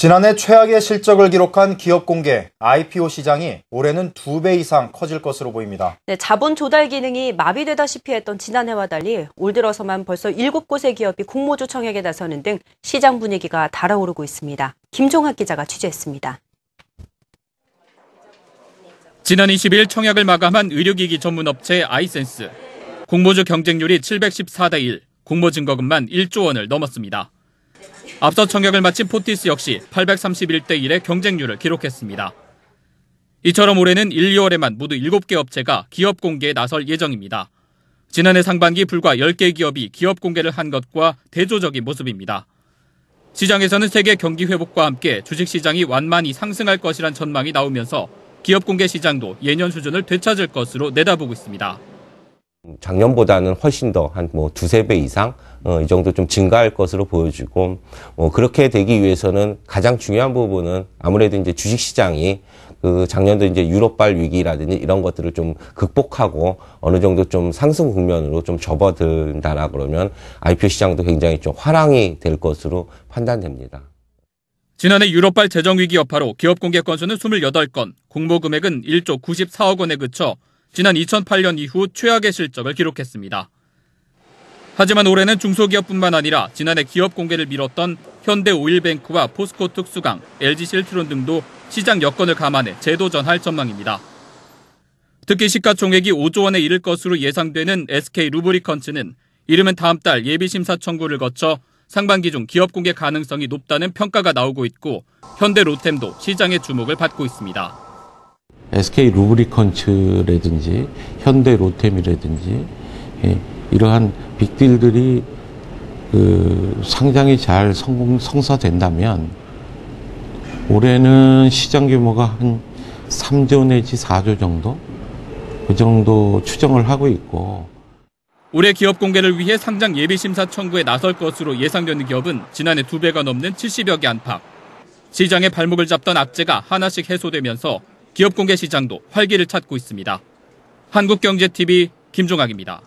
지난해 최악의 실적을 기록한 기업 공개 IPO 시장이 올해는 2배 이상 커질 것으로 보입니다. 네, 자본 조달 기능이 마비되다시피 했던 지난해와 달리 올 들어서만 벌써 7곳의 기업이 공모주 청약에 나서는 등 시장 분위기가 달아오르고 있습니다. 김종학 기자가 취재했습니다. 지난 20일 청약을 마감한 의료기기 전문업체 아이센스. 공모주 경쟁률이 714대 1, 공모 증거금만 1조 원을 넘었습니다. 앞서 청약을 마친 포티스 역시 831대 1의 경쟁률을 기록했습니다. 이처럼 올해는 1, 2월에만 모두 7개 업체가 기업 공개에 나설 예정입니다. 지난해 상반기 불과 10개 기업이 기업 공개를 한 것과 대조적인 모습입니다. 시장에서는 세계 경기 회복과 함께 주식시장이 완만히 상승할 것이란 전망이 나오면서 기업 공개 시장도 예년 수준을 되찾을 것으로 내다보고 있습니다. 작년보다는 훨씬 더 한 두세 배 이상 이 정도 좀 증가할 것으로 보여지고 그렇게 되기 위해서는 가장 중요한 부분은 아무래도 이제 주식 시장이 작년도 이제 유럽발 위기라든지 이런 것들을 좀 극복하고 어느 정도 좀 상승 국면으로 좀 접어든다라 그러면 IPO 시장도 굉장히 좀 화랑이 될 것으로 판단됩니다. 지난해 유럽발 재정위기 여파로 기업 공개 건수는 28건, 공모 금액은 1조 94억 원에 그쳐 지난 2008년 이후 최악의 실적을 기록했습니다. 하지만 올해는 중소기업뿐만 아니라 지난해 기업 공개를 미뤘던 현대오일뱅크와 포스코특수강, LG실트론 등도 시장 여건을 감안해 재도전할 전망입니다. 특히 시가총액이 5조 원에 이를 것으로 예상되는 SK루브리컨츠는 이르면 다음 달 예비심사 청구를 거쳐 상반기 중 기업 공개 가능성이 높다는 평가가 나오고 있고 현대로템도 시장의 주목을 받고 있습니다. SK루브리컨츠라든지 현대로템이라든지 이러한 빅딜들이 상장이 잘 성사된다면 올해는 시장 규모가 한 3조 내지 4조 정도? 그 정도 추정을 하고 있고. 올해 기업 공개를 위해 상장 예비심사 청구에 나설 것으로 예상되는 기업은 지난해 2배가 넘는 70여 개 안팎. 시장의 발목을 잡던 악재가 하나씩 해소되면서 기업 공개 시장도 활기를 찾고 있습니다. 한국경제TV 김종학입니다.